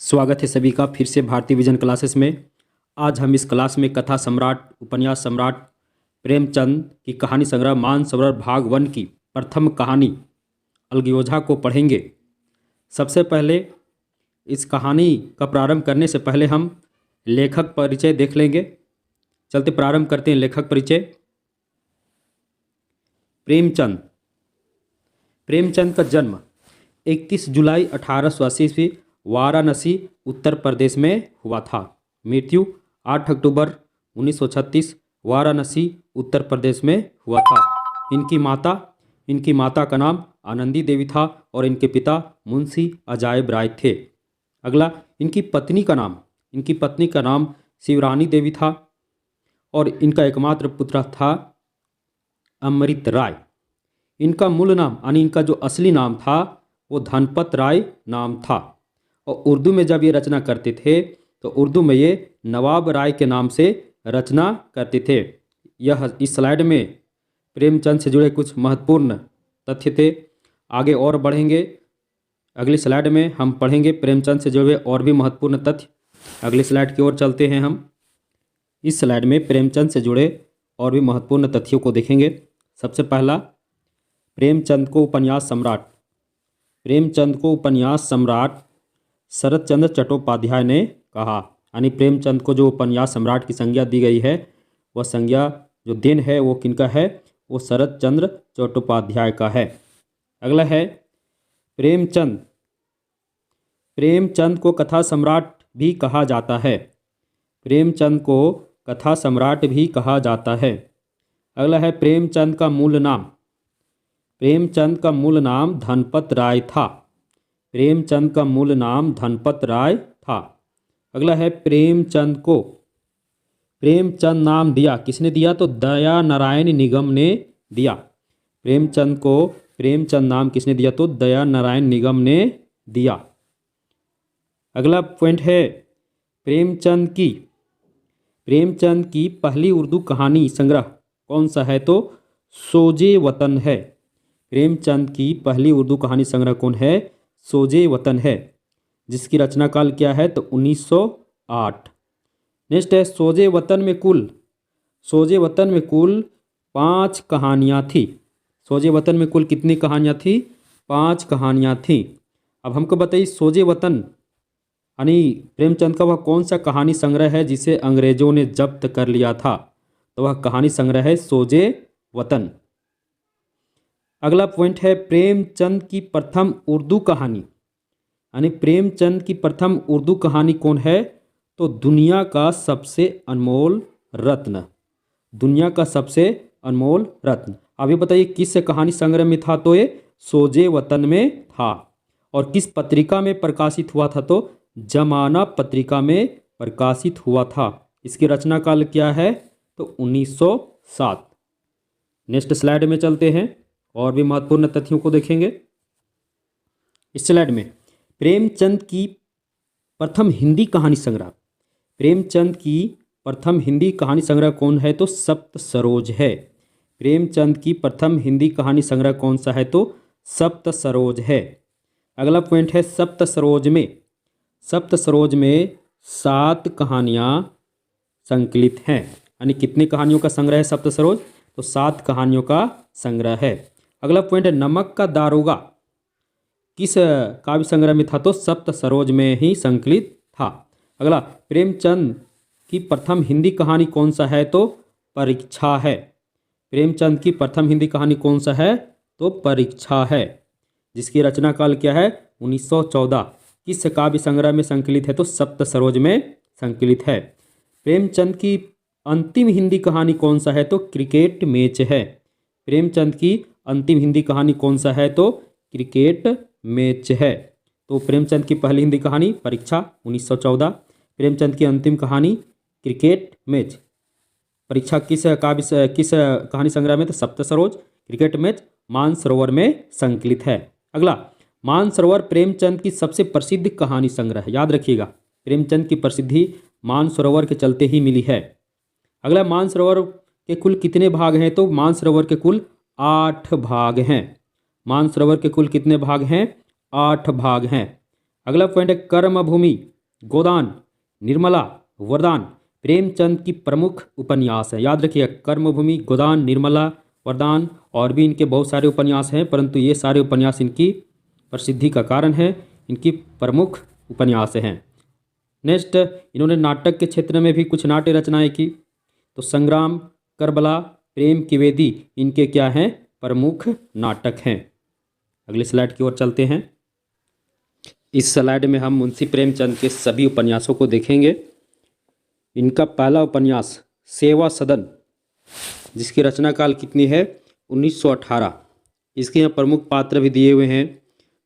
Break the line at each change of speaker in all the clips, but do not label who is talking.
स्वागत है सभी का फिर से भारतीय विजन क्लासेस में। आज हम इस क्लास में कथा सम्राट उपन्यास सम्राट प्रेमचंद की कहानी संग्रह मानसरोवर भाग 1 की प्रथम कहानी अलगयोझा को पढ़ेंगे। सबसे पहले इस कहानी का प्रारंभ करने से पहले हम लेखक परिचय देख लेंगे। चलते प्रारंभ करते हैं। लेखक परिचय। प्रेमचंद का जन्म 31 जुलाई 1880 ईस्वी वाराणसी उत्तर प्रदेश में हुआ था। मृत्यु 8 अक्टूबर 1936 वाराणसी उत्तर प्रदेश में हुआ था। इनकी माता का नाम आनंदी देवी था और इनके पिता मुंशी अजायब राय थे। अगला, इनकी पत्नी का नाम शिवरानी देवी था और इनका एकमात्र पुत्र था अमृत राय। इनका मूल नाम यानी इनका जो असली नाम था वो धनपत राय नाम था और उर्दू में जब ये रचना करते थे तो उर्दू में ये नवाब राय के नाम से रचना करते थे। यह इस स्लाइड में प्रेमचंद से जुड़े कुछ महत्वपूर्ण तथ्य थे। आगे और बढ़ेंगे। अगली स्लाइड में हम पढ़ेंगे प्रेमचंद से जुड़े और भी महत्वपूर्ण तथ्य। अगली स्लाइड की ओर चलते हैं। हम इस स्लाइड में प्रेमचंद से जुड़े और भी महत्वपूर्ण तथ्यों को देखेंगे। सबसे पहला, प्रेमचंद को उपन्यास सम्राट शरत चंद्र चट्टोपाध्याय ने कहा। यानी प्रेमचंद को जो उपन्यास सम्राट की संज्ञा दी गई है वह संज्ञा जो दिन है वो किनका है? वो शरत चंद्र चट्टोपाध्याय का है। अगला है, प्रेमचंद को कथा सम्राट भी कहा जाता है। अगला है, प्रेमचंद का मूल नाम धनपत राय था। अगला है, प्रेमचंद नाम दिया किसने दिया? तो दया नारायण निगम ने दिया। प्रेमचंद को प्रेमचंद नाम किसने दिया? तो दया नारायण निगम ने दिया। अगला पॉइंट है, प्रेमचंद की पहली उर्दू कहानी संग्रह कौन सा है? तो सोजे वतन है। प्रेमचंद की पहली उर्दू कहानी संग्रह कौन है? सोजे वतन है, जिसकी रचना काल क्या है? तो 1908। नेक्स्ट है, सोजे वतन में कुल 5 कहानियाँ थी। सोजे वतन में कुल कितनी कहानियाँ थी? 5 कहानियाँ थी। अब हमको बताइए, सोजे वतन यानी प्रेमचंद का वह कौन सा कहानी संग्रह है जिसे अंग्रेजों ने जब्त कर लिया था? तो वह कहानी संग्रह है सोजे वतन। अगला पॉइंट है, प्रेमचंद की प्रथम उर्दू कहानी यानी प्रेमचंद की प्रथम उर्दू कहानी कौन है? तो दुनिया का सबसे अनमोल रत्न। अभी बताइए किस कहानी संग्रह में था? तो ये सोजे वतन में था। और किस पत्रिका में प्रकाशित हुआ था? तो जमाना पत्रिका में प्रकाशित हुआ था। इसकी रचना काल क्या है? तो 1907। नेक्स्ट स्लाइड में चलते हैं और भी महत्वपूर्ण तथ्यों को देखेंगे। इस स्लाइड में प्रेमचंद की प्रथम हिंदी कहानी संग्रह कौन है? तो सप्त सरोज है। प्रेमचंद की प्रथम हिंदी कहानी संग्रह कौन सा है? तो सप्त सरोज है। अगला पॉइंट है, सप्त सरोज में 7 कहानियाँ संकलित हैं। यानी कितनी कहानियों का संग्रह है सप्त सरोज? तो 7 कहानियों का संग्रह है। अगला पॉइंट है, नमक का दारोगा किस काव्य संग्रह में था? तो सप्त सरोज में ही संकलित था। अगला, प्रेमचंद की प्रथम हिंदी कहानी कौन सा है? तो परीक्षा है। प्रेमचंद की प्रथम हिंदी कहानी कौन सा है? तो परीक्षा है, जिसकी रचना काल क्या है? 1914। किस काव्य संग्रह में संकलित है? तो सप्त सरोज में संकलित है। प्रेमचंद की अंतिम हिंदी कहानी कौन सा है? तो क्रिकेट मैच है। प्रेमचंद की अंतिम हिंदी कहानी कौन सा है? तो क्रिकेट मैच है। तो प्रेमचंद की पहली हिंदी कहानी परीक्षा 1914। प्रेमचंद की अंतिम कहानी क्रिकेट मैच। परीक्षा किस कहानी संग्रह में? तो सप्त सरोज। क्रिकेट मैच मानसरोवर में संकलित है। अगला, मानसरोवर प्रेमचंद की सबसे प्रसिद्ध कहानी संग्रह। याद रखिएगा, प्रेमचंद की प्रसिद्धि मानसरोवर के चलते ही मिली है। अगला, मानसरोवर के कुल कितने भाग हैं? तो मानसरोवर के कुल 8 भाग हैं। मानसरोवर के कुल कितने भाग हैं? 8 भाग हैं। अगला पॉइंट है, कर्मभूमि गोदान, निर्मला, वरदान प्रेमचंद की प्रमुख उपन्यास है। याद रखिए, कर्मभूमि, गोदान, निर्मला, वरदान और भी इनके बहुत सारे उपन्यास हैं, परंतु ये सारे उपन्यास इनकी प्रसिद्धि का कारण है, इनकी प्रमुख उपन्यास हैं। नेक्स्ट, इन्होंने नाटक के क्षेत्र में भी कुछ नाट्य रचनाएं की। तो संग्राम, करबला, प्रेम की वेदी इनके क्या हैं? प्रमुख नाटक हैं। अगले स्लाइड की ओर चलते हैं। इस स्लाइड में हम मुंशी प्रेमचंद के सभी उपन्यासों को देखेंगे। इनका पहला उपन्यास सेवा सदन, जिसकी रचना काल कितनी है? 1918। इसके यहाँ प्रमुख पात्र भी दिए हुए हैं,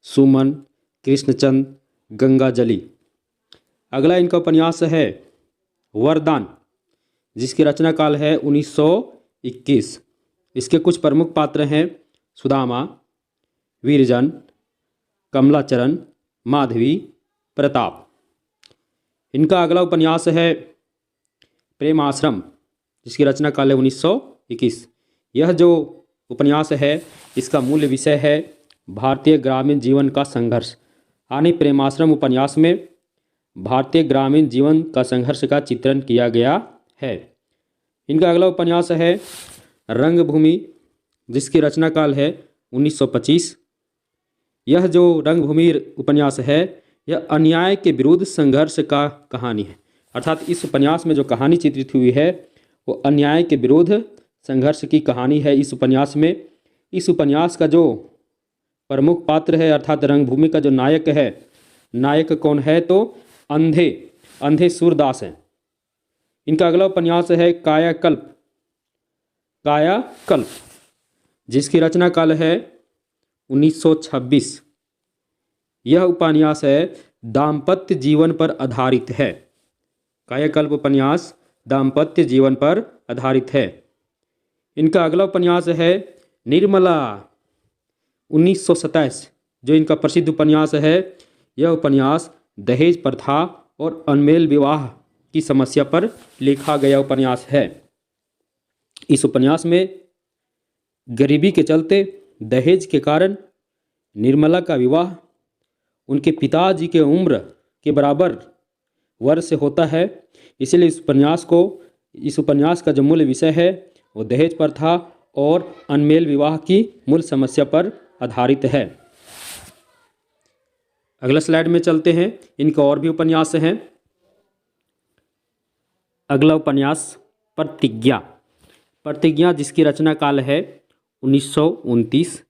सुमन, कृष्णचंद, गंगाजली। अगला इनका उपन्यास है वरदान, जिसकी रचना काल है 1921। इसके कुछ प्रमुख पात्र हैं सुदामा, वीरजन, कमलाचरण, माधवी, प्रताप। इनका अगला उपन्यास है प्रेम आश्रम, जिसकी रचना काल है 1921। यह जो उपन्यास है इसका मूल विषय है भारतीय ग्रामीण जीवन का संघर्ष। यानी प्रेमाश्रम उपन्यास में भारतीय ग्रामीण जीवन का संघर्ष का चित्रण किया गया है। इनका अगला उपन्यास है रंगभूमि, जिसकी रचना काल है 1925। यह जो रंगभूमि उपन्यास है यह अन्याय के विरुद्ध संघर्ष का कहानी है। अर्थात इस उपन्यास में जो कहानी चित्रित हुई है वो अन्याय के विरुद्ध संघर्ष की कहानी है। इस उपन्यास में, इस उपन्यास का जो प्रमुख पात्र है अर्थात रंगभूमि का जो नायक है, नायक कौन है? तो अंधे सूरदास हैं। इनका अगला उपन्यास है कायाकल्प, जिसकी रचना काल है 1926। यह उपन्यास है दाम्पत्य जीवन पर आधारित है। कायाकल्प उपन्यास दाम्पत्य जीवन पर आधारित है। इनका अगला उपन्यास है निर्मला, 1927। जो इनका प्रसिद्ध उपन्यास है, यह उपन्यास दहेज प्रथा और अनमेल विवाह की समस्या पर लिखा गया उपन्यास है। इस उपन्यास में गरीबी के चलते दहेज के कारण निर्मला का विवाह उनके पिताजी के उम्र के बराबर वर्ष से होता है। इसलिए इस उपन्यास का जो मूल विषय है वो दहेज प्रथा और अनमेल विवाह की मूल समस्या पर आधारित है। अगला स्लाइड में चलते हैं। इनका और भी उपन्यास हैं। अगला उपन्यास प्रतिज्ञा, जिसकी रचना काल है 1929।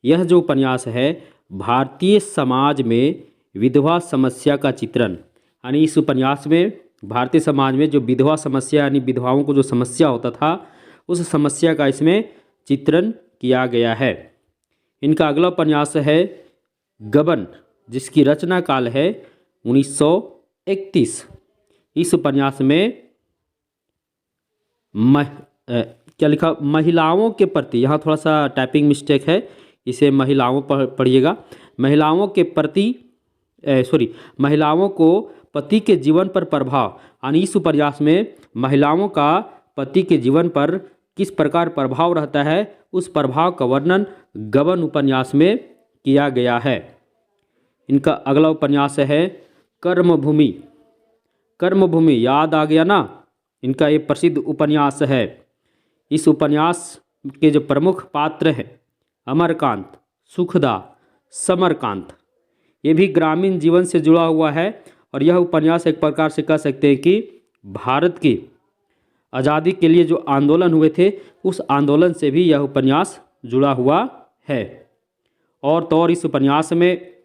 यह जो उपन्यास है भारतीय समाज में विधवा समस्या का चित्रण, यानी इस उपन्यास में भारतीय समाज में जो विधवा समस्या यानी विधवाओं को जो समस्या होता था उस समस्या का इसमें चित्रण किया गया है। इनका अगला उपन्यास है गबन, जिसकी रचना काल है 1931। इस उपन्यास में क्या लिखा? महिलाओं के प्रति, यहाँ थोड़ा सा टाइपिंग मिस्टेक है, इसे महिलाओं पढ़िएगा। महिलाओं को पति के जीवन पर प्रभाव, यानी इस उपन्यास में महिलाओं का पति के जीवन पर किस प्रकार प्रभाव रहता है उस प्रभाव का वर्णन गबन उपन्यास में किया गया है। इनका अगला उपन्यास है कर्मभूमि। याद आ गया ना? इनका ये प्रसिद्ध उपन्यास है। इस उपन्यास के जो प्रमुख पात्र हैं अमरकांत, सुखदा, समरकांत, ये भी ग्रामीण जीवन से जुड़ा हुआ है। और यह उपन्यास एक प्रकार से कह सकते हैं कि भारत की आज़ादी के लिए जो आंदोलन हुए थे उस आंदोलन से भी यह उपन्यास जुड़ा हुआ है। और तो और इस उपन्यास में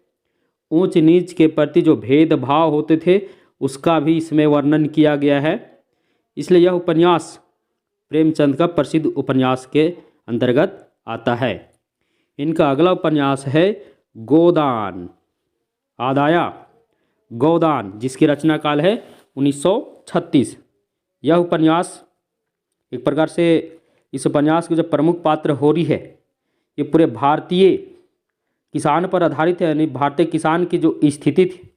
ऊंच नीच के प्रति जो भेदभाव होते थे उसका भी इसमें वर्णन किया गया है। इसलिए यह उपन्यास प्रेमचंद का प्रसिद्ध उपन्यास के अंतर्गत आता है। इनका अगला उपन्यास है गोदान, गोदान, जिसकी रचना काल है 1936। यह उपन्यास एक प्रकार से, इस उपन्यास के जो प्रमुख पात्र होरी है ये पूरे भारतीय किसान पर आधारित है, यानी भारतीय किसान की जो स्थिति थी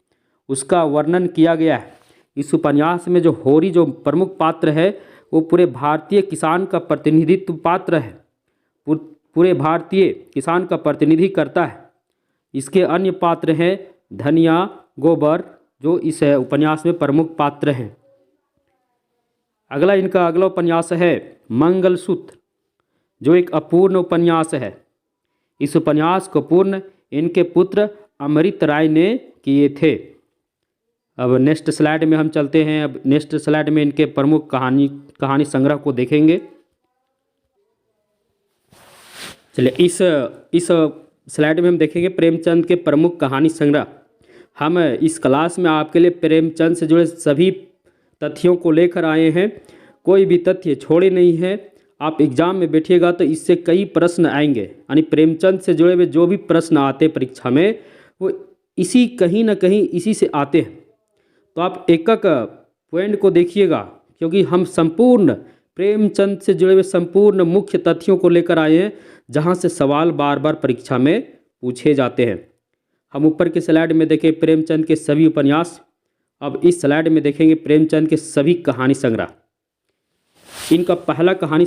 उसका वर्णन किया गया है। इस उपन्यास में जो होरी जो प्रमुख पात्र है वो पूरे भारतीय किसान का प्रतिनिधित्व पात्र है, पूरे भारतीय किसान का प्रतिनिधि करता है। इसके अन्य पात्र हैं धनिया, गोबर, जो इस उपन्यास में प्रमुख पात्र हैं। इनका अगला उपन्यास है मंगलसूत्र, जो एक अपूर्ण उपन्यास है। इस उपन्यास को पूर्ण इनके पुत्र अमृत राय ने किए थे। अब नेक्स्ट स्लाइड में हम चलते हैं। अब नेक्स्ट स्लाइड में इनके प्रमुख कहानी संग्रह को देखेंगे। चलिए इस स्लाइड में हम देखेंगे प्रेमचंद के प्रमुख कहानी संग्रह। हम इस क्लास में आपके लिए प्रेमचंद से जुड़े सभी तथ्यों को लेकर आए हैं, कोई भी तथ्य छोड़े नहीं है। आप एग्जाम में बैठिएगा तो इससे कई प्रश्न आएंगे, यानी प्रेमचंद से जुड़े हुए जो भी प्रश्न आते हैं परीक्षा में वो इसी कहीं ना कहीं इसी से आते हैं। तो आप एक एक पॉइंट को देखिएगा, क्योंकि हम संपूर्ण प्रेमचंद से जुड़े हुए संपूर्ण मुख्य तथ्यों को लेकर आए हैं, जहां से सवाल बार बार परीक्षा में पूछे जाते हैं। हम ऊपर के स्लाइड में देखें प्रेमचंद के सभी उपन्यास, अब इस स्लाइड में देखेंगे प्रेमचंद के सभी कहानी संग्रह। इनका पहला कहानी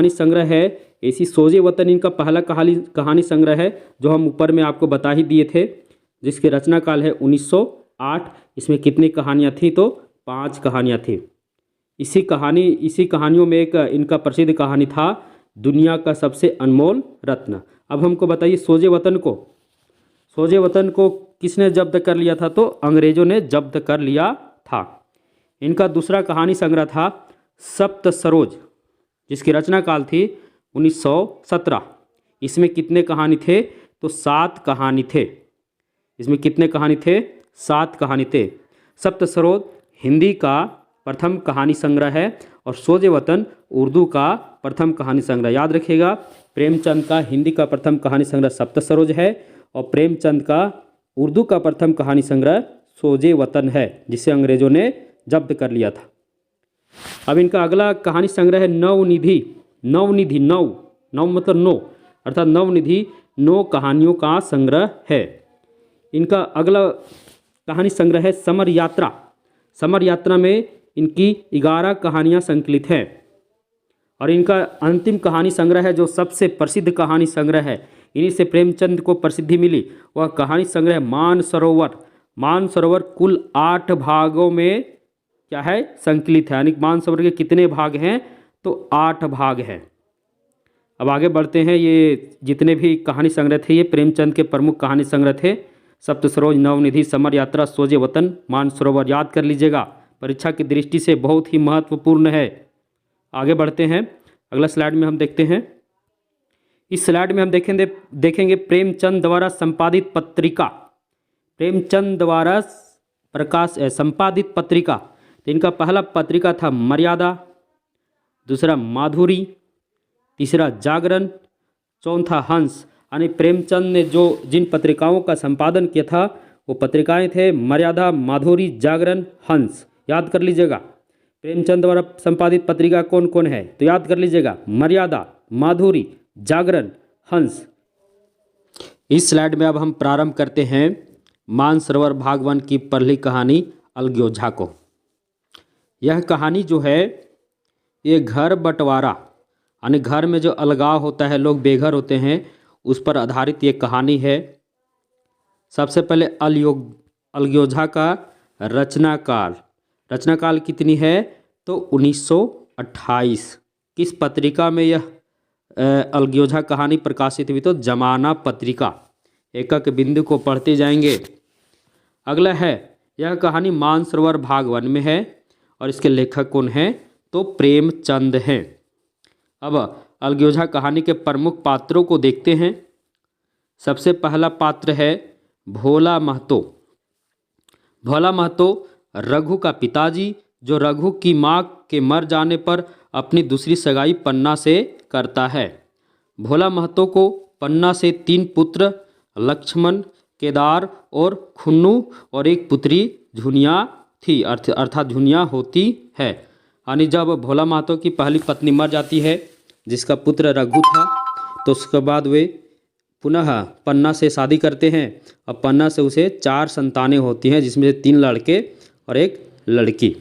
संग्रह है ऐसी सोजे वतन। इनका पहला कहानी संग्रह है, जो हम ऊपर में आपको बता ही दिए थे, जिसके रचना काल है 1908। इसमें कितनी कहानियाँ थी? तो 5 कहानियाँ थी। इसी कहानियों में एक इनका प्रसिद्ध कहानी था दुनिया का सबसे अनमोल रत्न। अब हमको बताइए सोजे वतन को किसने जब्त कर लिया था? तो अंग्रेजों ने जब्त कर लिया था। इनका दूसरा कहानी संग्रह था सप्त सरोज, जिसकी रचना काल थी 1917। इसमें कितने कहानी थे? तो 7 कहानी थे। इसमें कितने कहानी थे? 7 कहानी थे। सप्त सरोज हिंदी का प्रथम कहानी संग्रह है और सोजे वतन उर्दू का प्रथम कहानी संग्रह। याद रखिएगा, प्रेमचंद का हिंदी का प्रथम कहानी संग्रह सप्त सरोज है और प्रेमचंद का उर्दू का प्रथम कहानी संग्रह सोजे वतन है, जिसे अंग्रेजों ने जब्त कर लिया था। अब इनका अगला कहानी संग्रह है नवनिधि। नव मतलब 9, अर्थात नवनिधि 9 कहानियों का संग्रह है। इनका अगला कहानी संग्रह है समर यात्रा में इनकी 11 कहानियाँ संकलित हैं। और इनका अंतिम कहानी संग्रह है, जो सबसे प्रसिद्ध कहानी संग्रह है, इन्हीं से प्रेमचंद को प्रसिद्धि मिली, वह कहानी संग्रह मानसरोवर कुल 8 भागों में क्या है? संकलित है। यानी मानसरोवर के कितने भाग हैं? तो 8 भाग हैं। अब आगे बढ़ते हैं। ये जितने भी कहानी संग्रह थे ये प्रेमचंद के प्रमुख कहानी संग्रह थे। सप्त सरोज, नवनिधि, समर यात्रा, सोजे वतन, मानसरोवर। याद कर लीजिएगा, परीक्षा की दृष्टि से बहुत ही महत्वपूर्ण है। आगे बढ़ते हैं। अगला स्लाइड में हम देखते हैं। इस स्लाइड में हम देखेंगे प्रेमचंद द्वारा संपादित पत्रिका। प्रेमचंद द्वारा संपादित पत्रिका। तो इनका पहला पत्रिका था मर्यादा, दूसरा माधुरी, तीसरा जागरण, चौथा हंस। यानी प्रेमचंद ने जिन पत्रिकाओं का संपादन किया था वो पत्रिकाएं थे मर्यादा, माधुरी, जागरण, हंस। याद कर लीजिएगा, प्रेमचंद द्वारा संपादित पत्रिका कौन कौन है? तो याद कर लीजिएगा, मर्यादा, माधुरी, जागरण, हंस। इस स्लाइड में अब हम प्रारंभ करते हैं मानसरोवर भाग 1 की पहली कहानी अलग्योझा को। यह कहानी जो है ये घर बंटवारा, यानी घर में जो अलगाव होता है, लोग बेघर होते हैं, उस पर आधारित ये कहानी है। सबसे पहले अलग्योझा का रचनाकाल कितनी है? तो 1928। किस पत्रिका में यह अलग्योझा कहानी प्रकाशित हुई? तो जमाना पत्रिका। एक एक बिंदु को पढ़ते जाएंगे। अगला है, यह कहानी मानसरोवर भाग 1 में है और इसके लेखक कौन हैं? तो प्रेमचंद हैं। अब अलग्योझा कहानी के प्रमुख पात्रों को देखते हैं। सबसे पहला पात्र है भोला महतो रघु का पिताजी, जो रघु की माँ के मर जाने पर अपनी दूसरी सगाई पन्ना से करता है। भोला महतो को पन्ना से 3 पुत्र लक्ष्मण, केदार और खुन्नू और एक पुत्री झुनिया थी, अर्थात झुनिया होती है। यानी जब भोला महतो की पहली पत्नी मर जाती है, जिसका पुत्र रघु था, तो उसके बाद वे पुनः पन्ना से शादी करते हैं। अब पन्ना से उसे 4 संतानें होती हैं, जिसमें से 3 लड़के और 1 लड़की।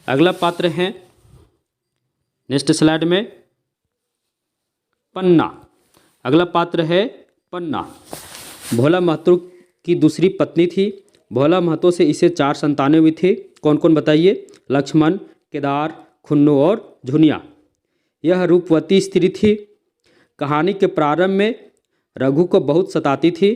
अगला पात्र है नेक्स्ट स्लाइड में पन्ना। अगला पात्र है पन्ना। भोला महतो की दूसरी पत्नी थी। भोला महतो से इसे 4 संतानें हुई थी। कौन कौन बताइए? लक्ष्मण, केदार, खुन्नू और झुनिया। यह रूपवती स्त्री थी। कहानी के प्रारंभ में रघु को बहुत सताती थी,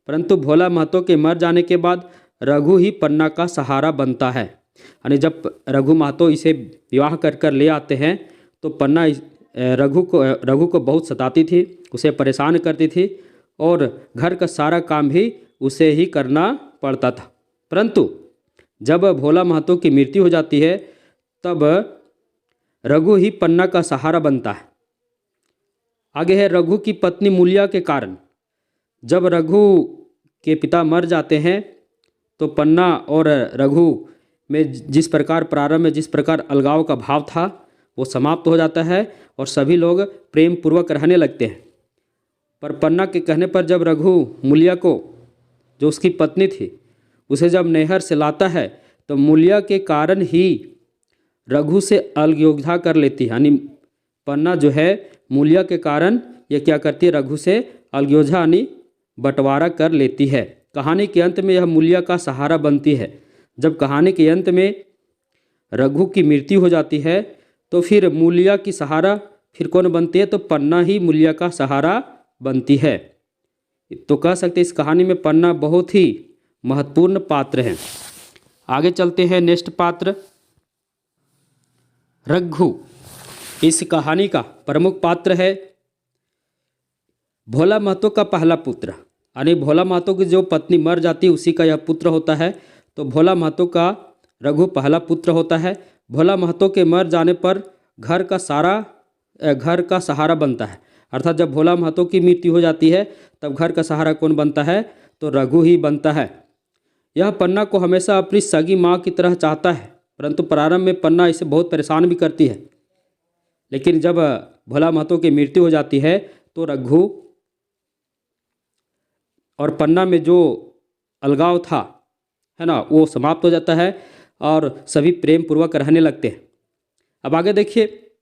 परंतु भोला महतो के मर जाने के बाद रघु ही पन्ना का सहारा बनता है। यानी जब रघु महतो इसे विवाह कर कर ले आते हैं तो पन्ना रघु को बहुत सताती थी, उसे परेशान करती थी और घर का सारा काम भी उसे ही करना पड़ता था। परंतु जब भोला महतो की मृत्यु हो जाती है तब रघु ही पन्ना का सहारा बनता है। आगे है रघु की पत्नी मूलिया के कारण। जब रघु के पिता मर जाते हैं तो पन्ना और रघु में जिस प्रकार प्रारंभ में जिस प्रकार अलगाव का भाव था वो समाप्त हो जाता है और सभी लोग प्रेम पूर्वक रहने लगते हैं। पर पन्ना के कहने पर जब रघु मूलिया को, जो उसकी पत्नी थी, उसे जब नैहर से लाता है तो मूलिया के कारण ही रघु से अलगयोजना कर लेती है। यानी पन्ना जो है मूलिया के कारण ये क्या करती है? रघु से अलगयोजना यानी बंटवारा कर लेती है। कहानी के अंत में यह मूलिया का सहारा बनती है। जब कहानी के अंत में रघु की मृत्यु हो जाती है तो फिर मूलिया की सहारा फिर कौन बनती है? तो पन्ना ही मूलिया का सहारा बनती है। तो कह सकते हैं इस कहानी में पन्ना बहुत ही महत्वपूर्ण पात्र है। आगे चलते हैं नेक्स्ट पात्र रघु। इस कहानी का प्रमुख पात्र है भोला महतो का पहला पुत्र। यानी भोला महतो की जो पत्नी मर जाती है उसी का यह पुत्र होता है। तो भोला महतो का रघु पहला पुत्र होता है। भोला महतो के मर जाने पर घर का सहारा बनता है। अर्थात जब भोला महतो की मृत्यु हो जाती है तब घर का सहारा कौन बनता है? तो रघु ही बनता है। यह पन्ना को हमेशा अपनी सगी माँ की तरह चाहता है, परंतु प्रारंभ में पन्ना इसे बहुत परेशान भी करती है। लेकिन जब भोला महतो की मृत्यु हो जाती है तो रघु और पन्ना में जो अलगाव था है ना, वो समाप्त हो जाता है और सभी प्रेम पूर्वक रहने लगते हैं। अब आगे देखिए,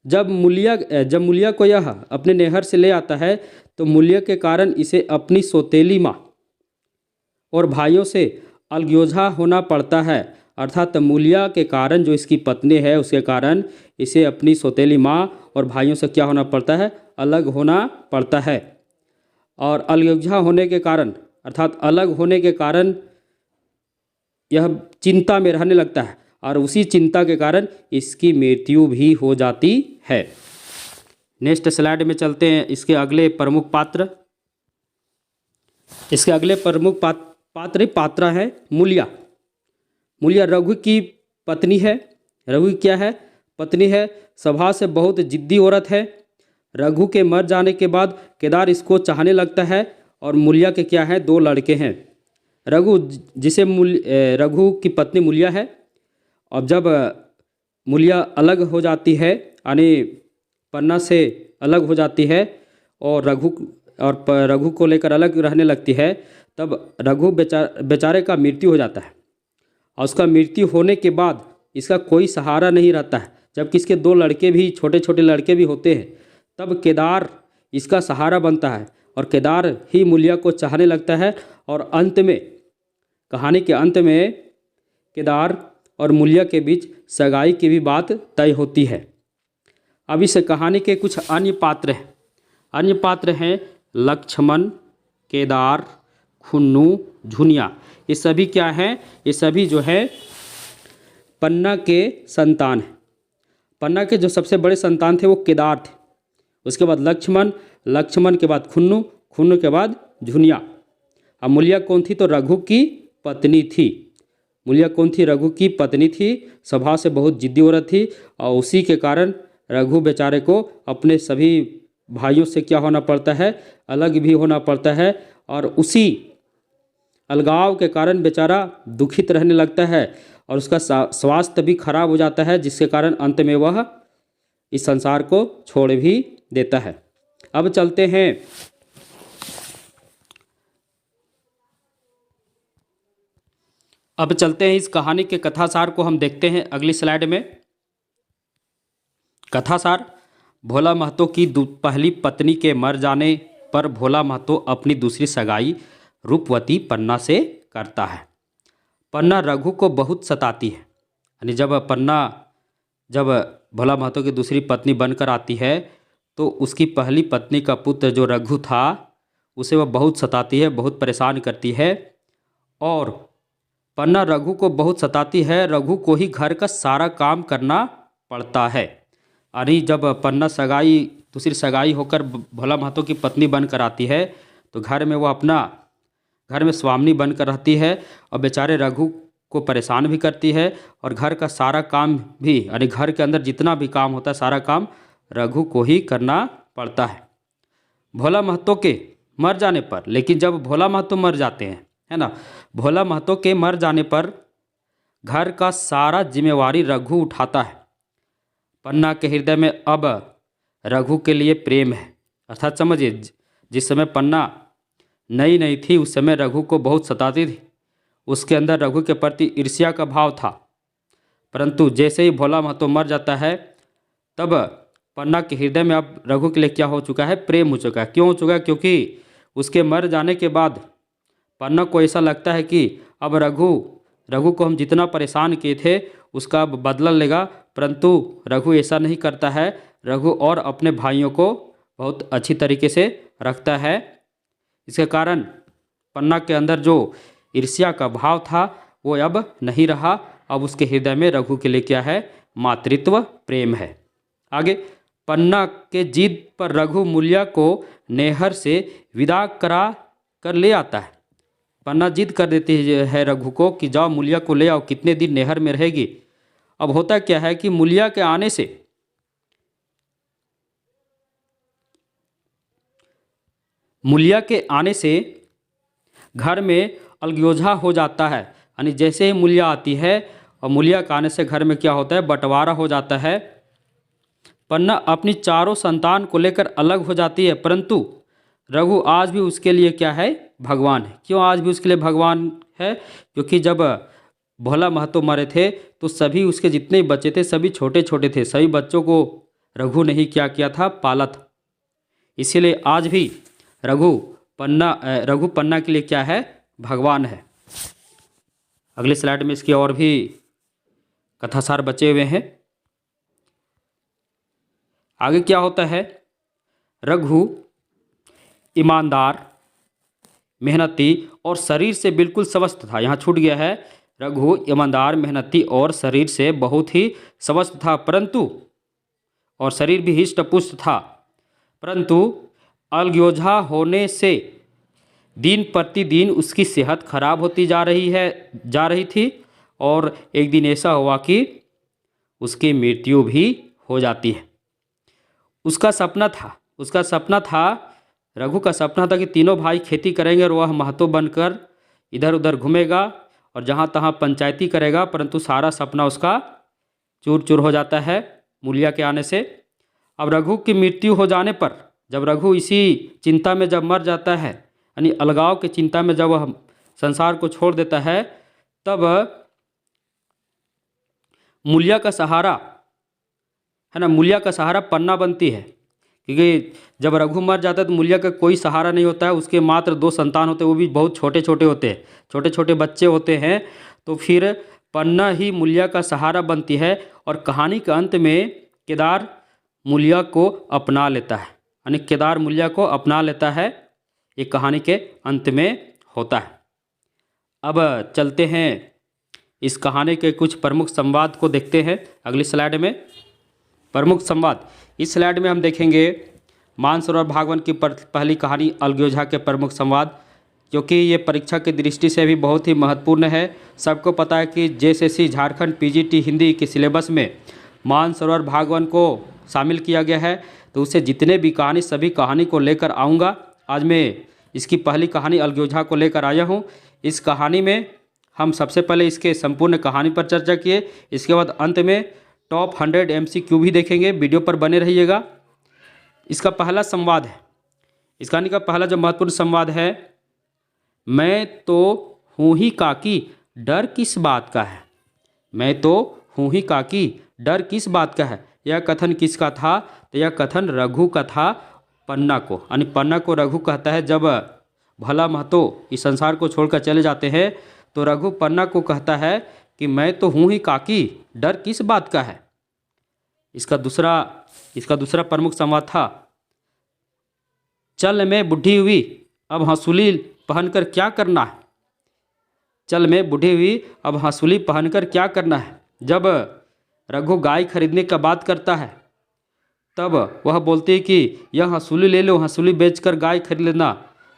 जब मूलिया को यह अपने नैहर से ले आता है तो मूलिया के कारण इसे अपनी सौतेली माँ और भाइयों से अलगयोजना होना पड़ता है। अर्थात मूलिया के कारण, जो इसकी पत्नी है, उसके कारण इसे अपनी सौतेली माँ और भाइयों से क्या होना पड़ता है? अलग होना पड़ता है। और अलगयोजना होने के कारण, अर्थात अलग होने के कारण यह चिंता में रहने लगता है और उसी चिंता के कारण इसकी मृत्यु भी हो जाती है। नेक्स्ट स्लाइड में चलते हैं। इसके अगले प्रमुख पात्र पात्रा है मूलिया। मूलिया रघु की पत्नी है। रघु की क्या है? पत्नी है। स्वभाव से बहुत जिद्दी औरत है। रघु के मर जाने के बाद केदार इसको चाहने लगता है और मूलिया के क्या है? 2 लड़के हैं। रघु की पत्नी मूलिया है। अब जब मूलिया अलग हो जाती है, यानी पन्ना से अलग हो जाती है और रघु को लेकर अलग रहने लगती है, तब रघु बेचारे का मृत्यु हो जाता है। और उसका मृत्यु होने के बाद इसका कोई सहारा नहीं रहता है। जबकि इसके 2 लड़के भी, छोटे छोटे लड़के भी होते हैं, तब केदार इसका सहारा बनता है और केदार ही मूलिया को चाहने लगता है। और अंत में, कहानी के अंत में केदार और मूलिया के बीच सगाई की भी बात तय होती है। अब इस कहानी के कुछ अन्य पात्र हैं। अन्य पात्र हैं लक्ष्मण, केदार, खुन्नू, झुनिया। ये सभी क्या हैं? ये सभी जो है पन्ना के संतान हैं। पन्ना के जो सबसे बड़े संतान थे वो केदार थे, उसके बाद लक्ष्मण के बाद खुन्नू के बाद झुनिया। अब मूलिया कौन थी? तो रघु की पत्नी थी। मूलिया कौन थी? रघु की पत्नी थी। स्वभाव से बहुत जिद्दी औरत थी और उसी के कारण रघु बेचारे को अपने सभी भाइयों से क्या होना पड़ता है? अलग भी होना पड़ता है और उसी अलगाव के कारण बेचारा दुखित रहने लगता है और उसका स्वास्थ्य भी खराब हो जाता है, जिसके कारण अंत में वह इस संसार को छोड़ भी देता है। अब चलते हैं इस कहानी के कथासार को हम देखते हैं अगली स्लाइड में। कथासार: भोला महतो की पहली पत्नी के मर जाने पर भोला महतो अपनी दूसरी सगाई रूपवती पन्ना से करता है। पन्ना रघु को बहुत सताती है। यानी जब भोला महतो की दूसरी पत्नी बनकर आती है तो उसकी पहली पत्नी का पुत्र जो रघु था उसे वह बहुत सताती है, बहुत परेशान करती है। और पन्ना रघु को बहुत सताती है, रघु को ही घर का सारा काम करना पड़ता है। यानी जब पन्ना दूसरी सगाई होकर भोला महतो की पत्नी बनकर आती है तो घर में वो घर में स्वामिनी बनकर रहती है और बेचारे रघु को परेशान भी करती है। और घर का सारा काम भी, यानी घर के अंदर जितना भी काम होता है सारा काम रघु को ही करना पड़ता है। भोला महतो के मर जाने पर, लेकिन जब भोला महतो मर जाते हैं, है ना, भोला महतो के मर जाने पर घर का सारा जिम्मेवारी रघु उठाता है। पन्ना के हृदय में अब रघु के लिए प्रेम है। अर्थात समझिए, जिस समय पन्ना नई थी उस समय रघु को बहुत सताती थी, उसके अंदर रघु के प्रति ईर्ष्या का भाव था। परंतु जैसे ही भोला महतो मर जाता है तब पन्ना के हृदय में अब रघु के लिए क्या हो चुका है, प्रेम हो चुका है। क्यों हो चुका है? क्योंकि उसके मर जाने के बाद पन्ना को ऐसा लगता है कि अब रघु को हम जितना परेशान किए थे उसका अब बदला लेगा। परंतु रघु ऐसा नहीं करता है। रघु और अपने भाइयों को बहुत अच्छी तरीके से रखता है। इसके कारण पन्ना के अंदर जो ईर्ष्या का भाव था वो अब नहीं रहा। अब उसके हृदय में रघु के लिए क्या है, मातृत्व प्रेम है। आगे, पन्ना के जिद पर रघु मूलिया को नहर से विदा करा कर ले आता है। पन्ना जिद कर देती है रघु को कि जाओ मूलिया को ले आओ, कितने दिन नहर में रहेगी। अब होता क्या है कि मूलिया के आने से घर में अलगोजा हो जाता है। यानी जैसे ही मूलिया आती है और मूलिया के आने से घर में क्या होता है, बंटवारा हो जाता है। पन्ना अपनी चारों संतान को लेकर अलग हो जाती है, परंतु रघु आज भी उसके लिए क्या है, भगवान है। क्यों आज भी उसके लिए भगवान है? क्योंकि जब भोला महतो मरे थे तो सभी उसके जितने बच्चे थे सभी छोटे छोटे थे, सभी बच्चों को रघु ने ही क्या किया था, पाला था। इसीलिए आज भी रघु पन्ना के लिए क्या है, भगवान है। अगले स्लाइड में इसकी और भी कथासार बचे हुए हैं। आगे क्या होता है, रघु ईमानदार, मेहनती और शरीर से बिल्कुल स्वस्थ था। यहाँ छूट गया है, रघु ईमानदार, मेहनती और शरीर से बहुत ही स्वस्थ था, और शरीर भी हिष्ट पुष्ट था। परंतु अलगोजा होने से दिन प्रतिदिन उसकी सेहत खराब होती जा रही थी और एक दिन ऐसा हुआ कि उसकी मृत्यु भी हो जाती है। उसका सपना था, रघु का सपना था कि तीनों भाई खेती करेंगे और वह महतो बनकर इधर उधर घूमेगा और जहाँ तहाँ पंचायती करेगा। परंतु सारा सपना उसका चूर चूर हो जाता है मूलिया के आने से। अब रघु की मृत्यु हो जाने पर, जब रघु इसी चिंता में जब मर जाता है, यानी अलगाव की चिंता में जब वह संसार को छोड़ देता है, तब मूलिया का सहारा पन्ना बनती है। क्योंकि जब रघु मर जाता है तो मूलिया का कोई सहारा नहीं होता है। उसके मात्र 2 संतान होते हैं, वो भी बहुत छोटे छोटे होते हैं, छोटे छोटे बच्चे होते हैं। तो फिर पन्ना ही मूलिया का सहारा बनती है और कहानी के अंत में केदार मूलिया को अपना लेता है। यानी केदार मूलिया को अपना लेता है, ये कहानी के अंत में होता है। अब चलते हैं इस कहानी के कुछ प्रमुख संवाद को देखते हैं अगली स्लाइड में। प्रमुख संवाद, इस स्लाइड में हम देखेंगे मानसरोवर भागवत की पहली कहानी अलगोजा के प्रमुख संवाद, क्योंकि ये परीक्षा की दृष्टि से भी बहुत ही महत्वपूर्ण है। सबको पता है कि जेएसएससी झारखंड पीजीटी हिंदी के सिलेबस में मानसरोवर भागवत को शामिल किया गया है। तो उससे जितने भी कहानी, सभी कहानी को लेकर आऊँगा। आज मैं इसकी पहली कहानी अलगोजा को लेकर आया हूँ। इस कहानी में हम सबसे पहले इसके संपूर्ण कहानी पर चर्चा किए, इसके बाद अंत में टॉप 100 MCQ भी देखेंगे। वीडियो पर बने रहिएगा। इसका पहला संवाद है, इस कहानी का पहला जो महत्वपूर्ण संवाद है, मैं तो हूँ ही काकी डर किस बात का है। मैं तो हूँ ही काकी डर किस बात का है। यह कथन किसका था? तो यह कथन रघु का था, पन्ना को। यानी पन्ना को रघु कहता है, जब भला महतो इस संसार को छोड़कर चले जाते हैं तो रघु पन्ना को कहता है कि मैं तो हूँ ही काकी, डर किस बात का है। इसका दूसरा प्रमुख संवाद था, चल मैं बूढ़ी हुई अब हंसुली पहनकर क्या करना है। चल मैं बूढ़ी हुई अब हंसुली पहनकर क्या करना है। जब रघु गाय खरीदने का बात करता है तब वह बोलती है कि यह हंसुली ले लो, हंसुली बेचकर गाय खरीद लेना।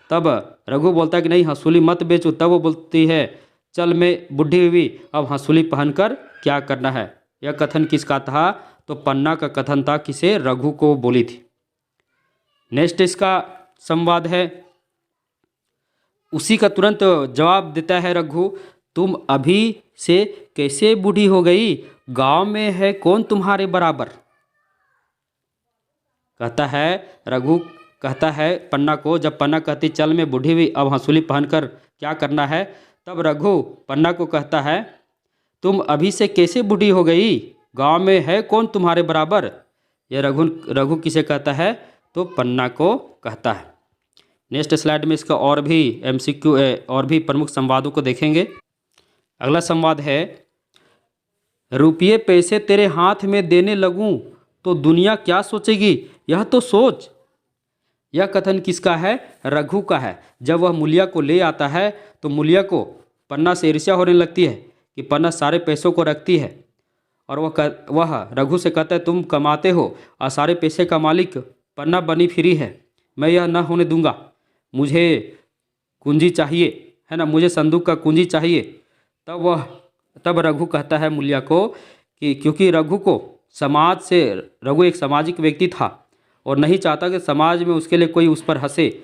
तब रघु बोलता है कि नहीं, हंसुली मत बेचो। तब वो बोलती है, चल मैं बूढ़ी हुई अब हंसुली पहनकर क्या करना है। यह कथन किसका था? तो पन्ना का कथन था, किसे? रघु को बोली थी। नेक्स्ट इसका संवाद है, उसी का तुरंत जवाब देता है रघु, तुम अभी से कैसे बूढ़ी हो गई, गांव में है कौन तुम्हारे बराबर। कहता है रघु, कहता है पन्ना को, जब पन्ना कहती चल मैं बूढ़ी हुई अब हंसुली पहनकर क्या करना है, तब रघु पन्ना को कहता है तुम अभी से कैसे बूढ़ी हो गई, गांव में है कौन तुम्हारे बराबर। यह रघु किसे कहता है? तो पन्ना को कहता है। नेक्स्ट स्लाइड में इसका और भी MCQ और भी प्रमुख संवादों को देखेंगे। अगला संवाद है, रुपये पैसे तेरे हाथ में देने लगूं तो दुनिया क्या सोचेगी, यह तो सोच। यह कथन किसका है? रघु का है। जब वह मूलिया को ले आता है तो मूलिया को पन्ना से ईर्ष्या होने लगती है कि पन्ना सारे पैसों को रखती है, और वह रघु से कहता है तुम कमाते हो और सारे पैसे का मालिक पन्ना बनी फिरी है, मैं यह न होने दूंगा, मुझे कुंजी चाहिए, है ना, मुझे संदूक का कुंजी चाहिए। तब रघु कहता है मूलिया को कि क्योंकि रघु एक सामाजिक व्यक्ति था और नहीं चाहता कि समाज में उसके लिए कोई उस पर हंसे,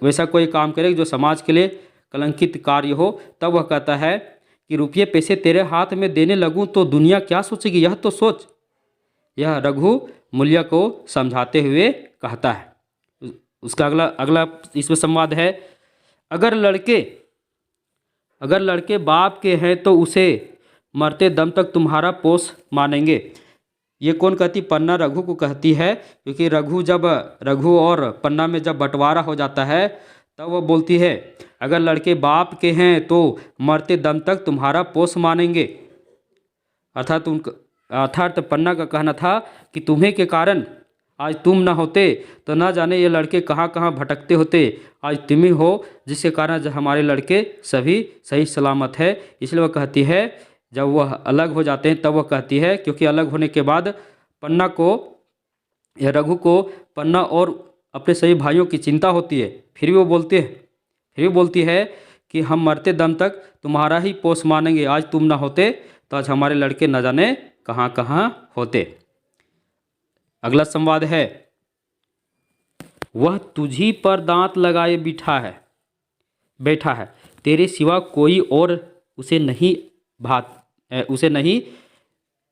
वैसा कोई काम करे जो समाज के लिए कलंकित कार्य हो। तब वह कहता है कि रुपये पैसे तेरे हाथ में देने लगूं तो दुनिया क्या सोचेगी, यह तो सोच। यह रघु मूलिया को समझाते हुए कहता है। उसका अगला इसमें संवाद है, अगर लड़के बाप के हैं तो उसे मरते दम तक तुम्हारा पोस मानेंगे। ये कौन कहती? पन्ना रघु को कहती है, क्योंकि रघु और पन्ना में जब बंटवारा हो जाता है तब वो बोलती है अगर लड़के बाप के हैं तो मरते दम तक तुम्हारा पोस मानेंगे। अर्थात पन्ना का कहना था कि तुम्हें के कारण आज तुम ना होते तो ना जाने ये लड़के कहाँ कहाँ भटकते होते, आज तुम ही हो जिसके कारण हमारे लड़के सभी सही सलामत है। इसलिए वह कहती है, जब वह अलग हो जाते हैं तब वह कहती है, क्योंकि अलग होने के बाद पन्ना को या रघु को पन्ना और अपने सभी भाइयों की चिंता होती है। फिर भी बोलती है कि हम मरते दम तक तुम्हारा ही पोस मानेंगे, आज तुम ना होते तो आज हमारे लड़के न जाने कहाँ कहाँ होते। अगला संवाद है, वह तुझी पर दांत लगाए बैठा है, तेरे सिवा कोई और उसे नहीं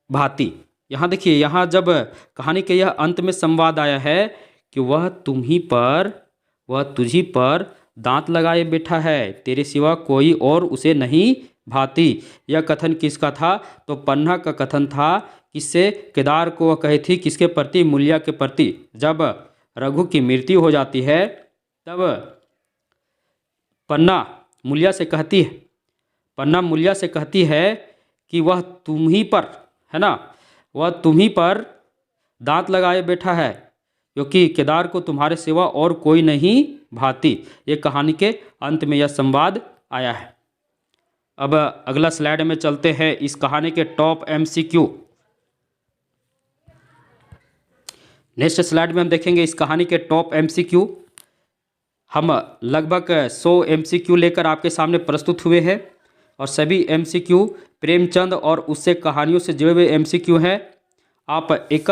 भाती। यहाँ देखिए, यहाँ जब कहानी के यह अंत में संवाद आया है कि वह तुझी पर दांत लगाए बैठा है, तेरे सिवा कोई और उसे नहीं भाती। यह कथन किसका था? तो पन्ना का कथन था। किससे? केदार को वह कही थी, किसके प्रति? मूलिया के प्रति। जब रघु की मृत्यु हो जाती है तब पन्ना मूलिया से कहती है कि वह तुम ही पर, है ना, वह तुम ही पर दांत लगाए बैठा है, क्योंकि केदार को तुम्हारे सिवा और कोई नहीं भाती। ये कहानी के अंत में यह संवाद आया है। अब अगला स्लाइड में चलते हैं, इस कहानी के टॉप MCQ। नेक्स्ट स्लाइड में हम देखेंगे इस कहानी के टॉप MCQ। हम लगभग 100 MCQ लेकर आपके सामने प्रस्तुत हुए हैं और सभी MCQ प्रेमचंद और उससे कहानियों से जुड़े हुए MCQ हैं। आप एक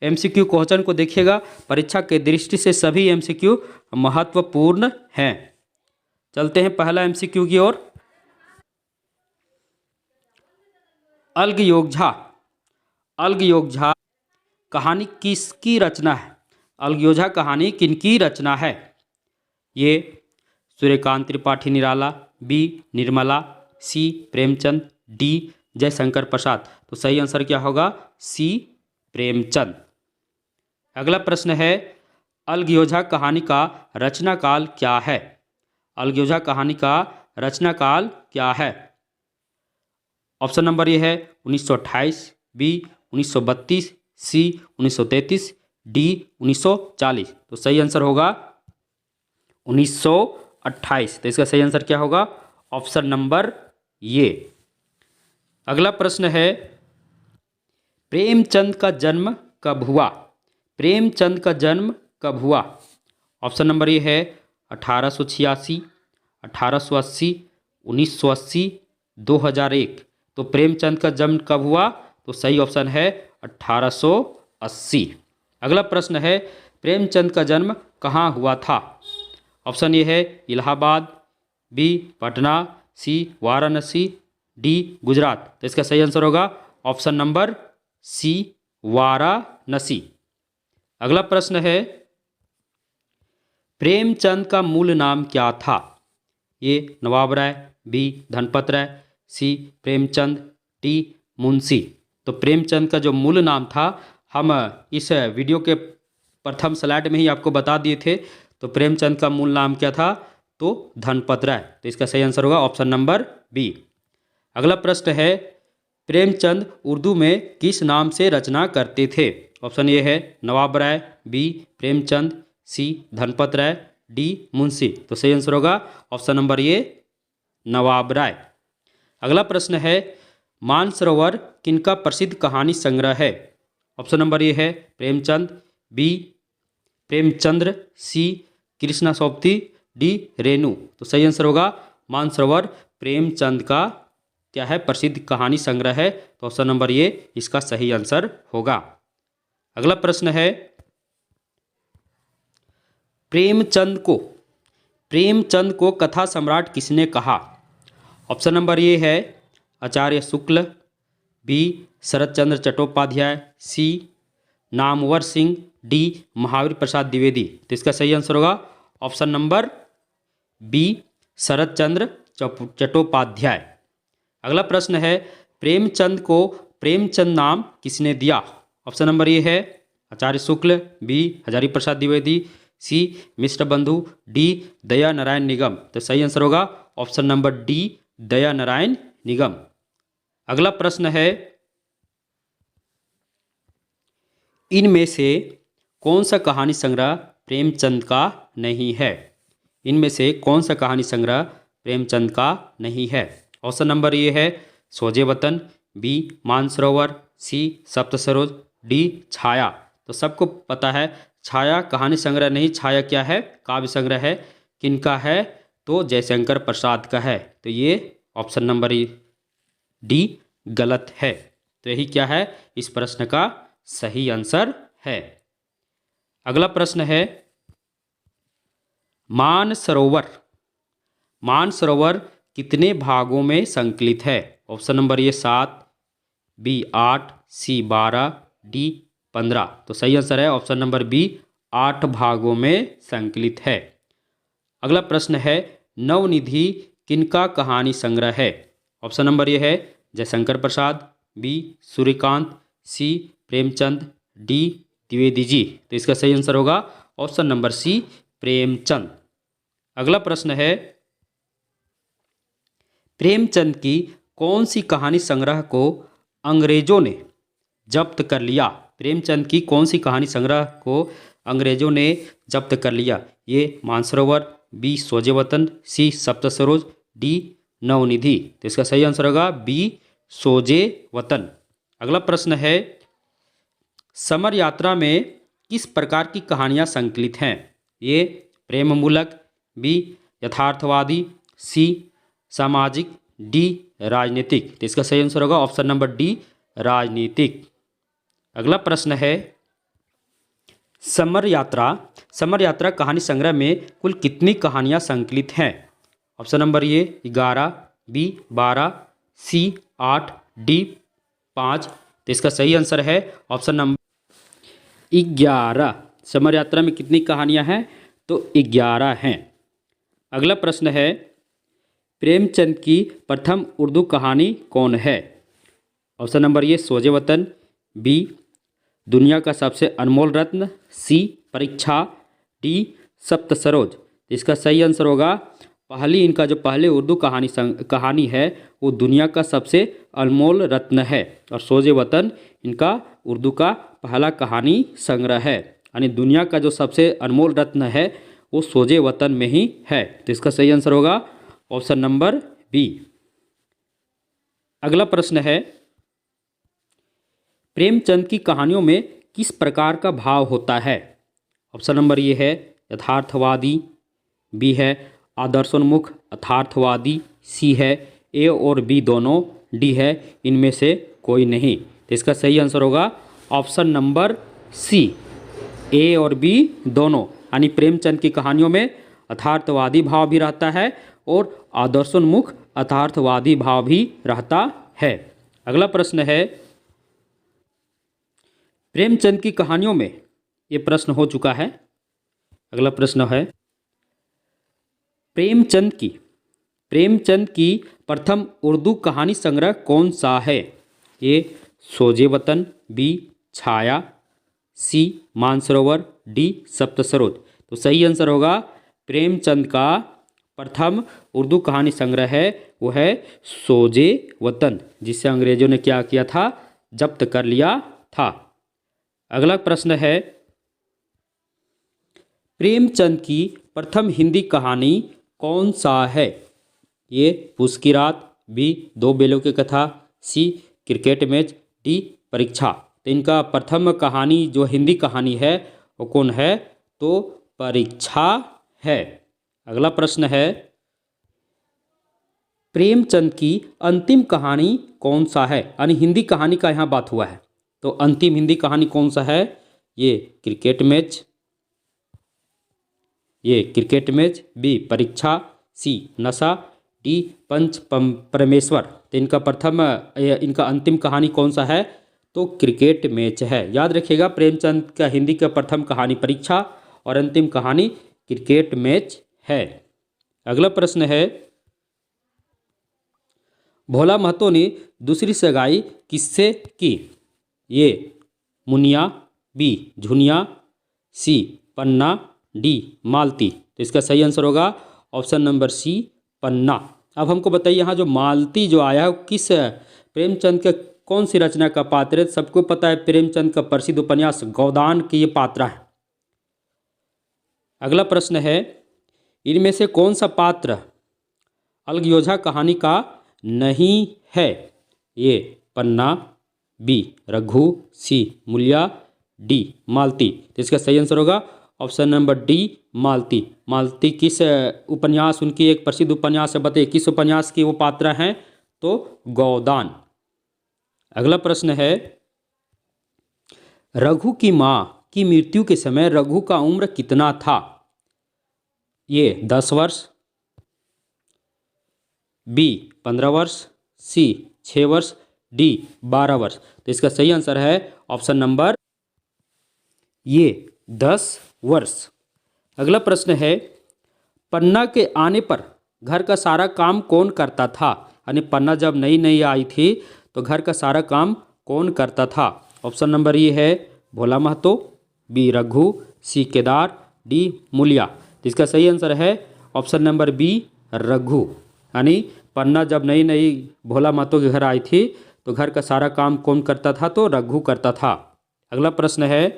MCQ क्वेश्चन को देखिएगा, परीक्षा के दृष्टि से सभी MCQ महत्वपूर्ण हैं। चलते हैं पहला MCQ की ओर। अल्गयोगझा कहानी किसकी रचना है? अल्गयोगझा कहानी किनकी रचना है? ये Suryakant Tripathi Nirala, B Nirmala, C Premchand, D Jaishankar Prasad. तो सही आंसर क्या होगा? C प्रेमचंद। अगला प्रश्न है, अलगयोजा कहानी का रचनाकाल क्या है? अलगयोजा कहानी का रचनाकाल क्या है? ऑप्शन नंबर ये है 1928, बी 1932, सी 1933, डी 1940। तो सही आंसर होगा 1928। तो इसका सही आंसर क्या होगा? ऑप्शन नंबर ये। अगला प्रश्न है, प्रेमचंद का जन्म कब हुआ? प्रेमचंद का जन्म कब हुआ? ऑप्शन नंबर ये है 1886, 1880, 1980, 2001। तो प्रेमचंद का जन्म कब हुआ? तो सही ऑप्शन है 1880। अगला प्रश्न है, प्रेमचंद का जन्म कहाँ हुआ था? ऑप्शन ये है इलाहाबाद, बी पटना, सी वाराणसी, डी गुजरात। तो इसका सही आंसर होगा ऑप्शन नंबर सी वाराणसी। अगला प्रश्न है, प्रेमचंद का मूल नाम क्या था? ए नवाब राय, बी धनपत राय, सी प्रेमचंद, डी मुंशी। तो प्रेमचंद का जो मूल नाम था हम इस वीडियो के प्रथम स्लाइड में ही आपको बता दिए थे। तो प्रेमचंद का मूल नाम क्या था? तो धनपत राय। तो इसका सही आंसर होगा ऑप्शन नंबर बी। अगला प्रश्न है, प्रेमचंद उर्दू में किस नाम से रचना करते थे? ऑप्शन ए है नवाब राय, बी प्रेमचंद, सी धनपत राय, डी मुंशी। तो सही आंसर होगा ऑप्शन नंबर ए नवाब राय। अगला प्रश्न है, मानसरोवर किनका प्रसिद्ध कहानी संग्रह है? ऑप्शन नंबर ए है प्रेमचंद, बी प्रेमचंद्र, सी कृष्णा सोबती, डी रेणु। तो सही आंसर होगा मानसरोवर प्रेमचंद का क्या है? प्रसिद्ध कहानी संग्रह है। तो ऑप्शन नंबर ये इसका सही आंसर होगा। अगला प्रश्न है, प्रेमचंद को कथा सम्राट किसने कहा? ऑप्शन नंबर ये है आचार्य शुक्ल, बी शरत चंद्र चट्टोपाध्याय, सी नामवर सिंह, डी महावीर प्रसाद द्विवेदी। तो इसका सही आंसर होगा ऑप्शन नंबर बी शरत चंद्र चट्टोपाध्याय। अगला प्रश्न है, प्रेमचंद को प्रेमचंद नाम किसने दिया? ऑप्शन नंबर ए है आचार्य शुक्ल, बी हजारी प्रसाद द्विवेदी, सी मिश्र बंधु, डी दया नारायण निगम। तो सही आंसर होगा ऑप्शन नंबर डी दया नारायण निगम। अगला प्रश्न है, इनमें से कौन सा कहानी संग्रह प्रेमचंद का नहीं है? इनमें से कौन सा कहानी संग्रह प्रेमचंद का नहीं है? ऑप्शन नंबर ये है सोजे वतन, बी मानसरोवर, सी सप्तसरोज, डी छाया। तो सबको पता है छाया कहानी संग्रह नहीं, छाया क्या है? काव्य संग्रह है। किनका है? तो जयशंकर प्रसाद का है। तो ये ऑप्शन नंबर डी गलत है। तो यही क्या है? इस प्रश्न का सही आंसर है। अगला प्रश्न है, मानसरोवर कितने भागों में संकलित है? ऑप्शन नंबर ये 7, बी 8, सी 12, डी 15। तो सही आंसर है ऑप्शन नंबर बी 8 भागों में संकलित है। अगला प्रश्न है, नवनिधि किनका कहानी संग्रह है? ऑप्शन नंबर ये है जयशंकर प्रसाद, बी सूर्यकांत, सी प्रेमचंद, डी द्विवेदी जी। तो इसका सही आंसर होगा ऑप्शन नंबर सी प्रेमचंद। अगला प्रश्न है, प्रेमचंद की कौन सी कहानी संग्रह को अंग्रेजों ने जब्त कर लिया? प्रेमचंद की कौन सी कहानी संग्रह को अंग्रेजों ने जब्त कर लिया? ये मानसरोवर, बी सोजे वतन, सी सप्तसरोज, डी नवनिधि। तो इसका सही आंसर होगा बी सोजे वतन। अगला प्रश्न है, समर यात्रा में किस प्रकार की कहानियां संकलित हैं? ये प्रेम मूलक, बी यथार्थवादी, सी सामाजिक, डी राजनीतिक। तो इसका सही आंसर होगा ऑप्शन नंबर डी राजनीतिक। अगला प्रश्न है, समर यात्रा कहानी संग्रह में कुल कितनी कहानियां संकलित हैं? ऑप्शन नंबर ये 11, बी 12, सी 8, डी 5। तो इसका सही आंसर है ऑप्शन नंबर 11। समर यात्रा में कितनी कहानियां हैं? तो 11 हैं। अगला प्रश्न है, प्रेमचंद की प्रथम उर्दू कहानी कौन है? ऑप्शन नंबर ये सोजे वतन, बी दुनिया का सबसे अनमोल रत्न, सी परीक्षा, डी सप्त सरोज। इसका सही आंसर होगा पहली, इनका जो पहले उर्दू कहानी है वो दुनिया का सबसे अनमोल रत्न है, और सोजे वतन इनका उर्दू का पहला कहानी संग्रह है, यानी दुनिया का जो सबसे अनमोल रत्न है वो सोजे वतन में ही है। तो इसका सही आंसर होगा ऑप्शन नंबर बी। अगला प्रश्न है, प्रेमचंद की कहानियों में किस प्रकार का भाव होता है? ऑप्शन नंबर ये है यथार्थवादी, बी है आदर्शोन्मुख अर्थार्थवादी, सी है ए और बी दोनों, डी है इनमें से कोई नहीं। तो इसका सही आंसर होगा ऑप्शन नंबर सी, ए और बी दोनों, यानी प्रेमचंद की कहानियों में यथार्थवादी भाव भी रहता है और आदर्शोन्मुख अर्थार्थवादी भाव भी रहता है। अगला प्रश्न है, प्रेमचंद की कहानियों में, ये प्रश्न हो चुका है। अगला प्रश्न है, प्रेमचंद की प्रथम उर्दू कहानी संग्रह कौन सा है? ए सोजे वतन, बी छाया, सी मानसरोवर, डी सप्तसरोज। तो सही आंसर होगा प्रेमचंद का प्रथम उर्दू कहानी संग्रह है वो है सोजे वतन, जिसे अंग्रेजों ने क्या किया था? जब्त कर लिया था। अगला प्रश्न है, प्रेमचंद की प्रथम हिंदी कहानी कौन सा है? ये पूस की रात, बी दो बेलों की कथा, सी क्रिकेट मैच, डी परीक्षा। तो इनका प्रथम कहानी जो हिंदी कहानी है वो कौन है? तो परीक्षा है। अगला प्रश्न है, प्रेमचंद की अंतिम कहानी कौन सा है? यानी हिंदी कहानी का यहाँ बात हुआ है, तो अंतिम हिंदी कहानी कौन सा है? ये क्रिकेट मैच, बी परीक्षा, सी नशा, डी पंच परमेश्वर। तो इनका अंतिम कहानी कौन सा है? तो क्रिकेट मैच है। याद रखिएगा, प्रेमचंद का हिंदी का प्रथम कहानी परीक्षा और अंतिम कहानी क्रिकेट मैच है। अगला प्रश्न है, भोला महतो ने दूसरी सगाई किससे की? ये मुनिया, बी झुनिया, सी पन्ना, डी मालती। तो इसका सही आंसर होगा ऑप्शन नंबर सी पन्ना। अब हमको बताइए, यहाँ जो मालती जो आया है किस प्रेमचंद के कौन सी रचना का पात्र है? सबको पता है प्रेमचंद का प्रसिद्ध उपन्यास गोदान की ये पात्र है। अगला प्रश्न है, इनमें से कौन सा पात्र अलगयोझा कहानी का नहीं है? ये पन्ना, बी रघु, सी मुलिया, डी मालती। तो इसका सही आंसर होगा ऑप्शन नंबर डी मालती। मालती किस उपन्यास, उनकी एक प्रसिद्ध उपन्यास है, बताइए किस उपन्यास की वो पात्र हैं? तो गोदान। अगला प्रश्न है, रघु की माँ की मृत्यु के समय रघु का उम्र कितना था? ये 10 वर्ष, बी 15 वर्ष, सी 6 वर्ष, डी 12 वर्ष। तो इसका सही आंसर है ऑप्शन नंबर ये 10 वर्ष। अगला प्रश्न है, पन्ना के आने पर घर का सारा काम कौन करता था? यानी पन्ना जब नई आई थी तो घर का सारा काम कौन करता था? ऑप्शन नंबर ये है भोला महतो, बी रघु, सी केदार, डी मुलिया। तो इसका सही आंसर है ऑप्शन नंबर बी रघु। यानी पन्ना जब नई भोला महतो के घर आई थी तो घर का सारा काम कौन करता था? तो रघु करता था। अगला प्रश्न है,